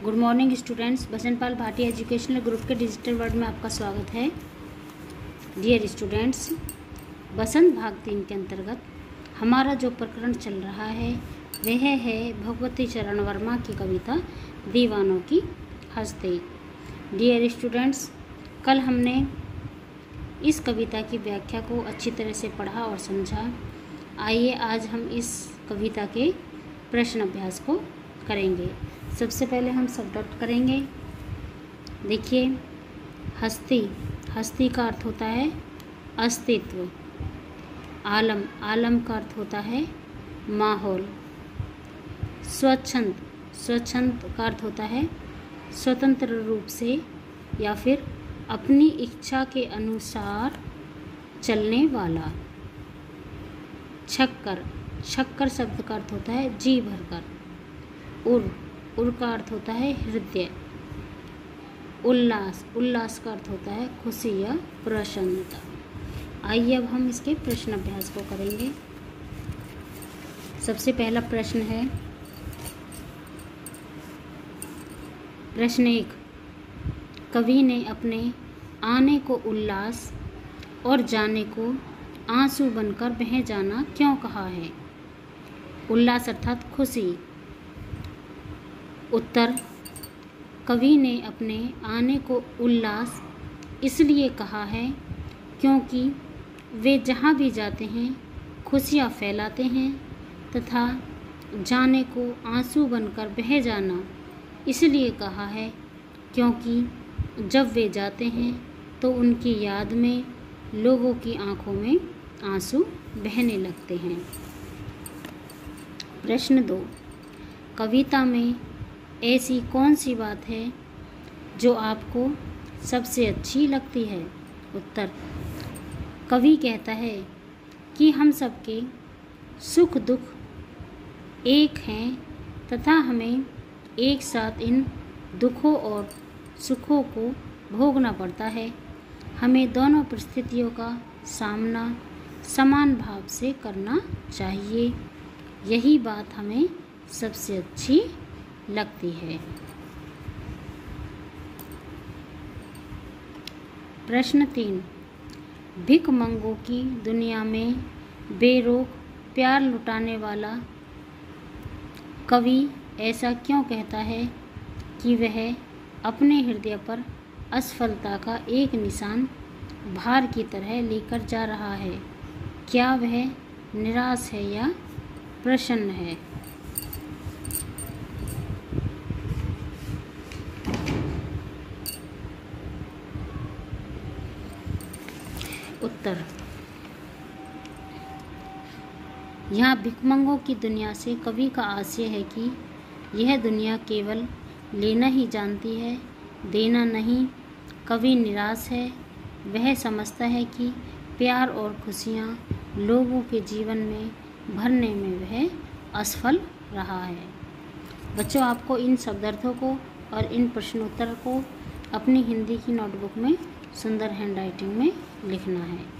Good morning students. Basant Pal Bhatia educational group के digital world में आपका स्वागत है। डियर स्टूडेंट्स, बसंत भाग 3 के अंतर्गत हमारा जो प्रकरण चल रहा है वह है भगवती चरण वर्मा की कविता दीवानों की हस्ती। डियर स्टूडेंट्स, कल हमने इस कविता की व्याख्या को अच्छी तरह से पढ़ा और समझा। आइए आज हम इस कविता के प्रश्न अभ्यास को करेंगे। सबसे पहले हम सब्जेक्ट करेंगे। देखिए, हस्ती, हस्ती का अर्थ होता है अस्तित्व। आलम, आलम का अर्थ होता है माहौल। स्वच्छंद, स्वच्छंद का अर्थ होता है स्वतंत्र रूप से या फिर अपनी इच्छा के अनुसार चलने वाला। छक्कर, छक्कर शब्द का अर्थ होता है जी भरकर। उर, उर का अर्थ होता है हृदय। उल्लास, उल्लास का अर्थ होता है खुशी या प्रसन्नता। आइए अब हम इसके प्रश्न अभ्यास को करेंगे। सबसे पहला प्रश्न है, प्रश्न 1, कवि ने अपने आने को उल्लास और जाने को आंसू बनकर बह जाना क्यों कहा है? उल्लास अर्थात खुशी। उत्तर, कवि ने अपने आने को उल्लास इसलिए कहा है क्योंकि वे जहाँ भी जाते हैं खुशियाँ फैलाते हैं, तथा जाने को आंसू बनकर बह जाना इसलिए कहा है क्योंकि जब वे जाते हैं तो उनकी याद में लोगों की आंखों में आंसू बहने लगते हैं। प्रश्न 2, कविता में ऐसी कौन सी बात है जो आपको सबसे अच्छी लगती है? उत्तर, कवि कहता है कि हम सबके सुख दुख एक हैं तथा हमें एक साथ इन दुखों और सुखों को भोगना पड़ता है। हमें दोनों परिस्थितियों का सामना समान भाव से करना चाहिए। यही बात हमें सबसे अच्छी लगती है। प्रश्न 3, भिखमंगों की दुनिया में बेरोक प्यार लुटाने वाला कवि ऐसा क्यों कहता है कि वह अपने हृदय पर असफलता का एक निशान भार की तरह लेकर जा रहा है? क्या वह निराश है या प्रसन्न है? उत्तर, यहाँ भिखमंगों की दुनिया से कवि का आशय है कि यह दुनिया केवल लेना ही जानती है, देना नहीं। कवि निराश है। वह समझता है कि प्यार और खुशियाँ लोगों के जीवन में भरने में वह असफल रहा है। बच्चों, आपको इन शब्दार्थों को और इन प्रश्नोत्तर को अपनी हिंदी की नोटबुक में सुंदर हैंडराइटिंग में लिखना है।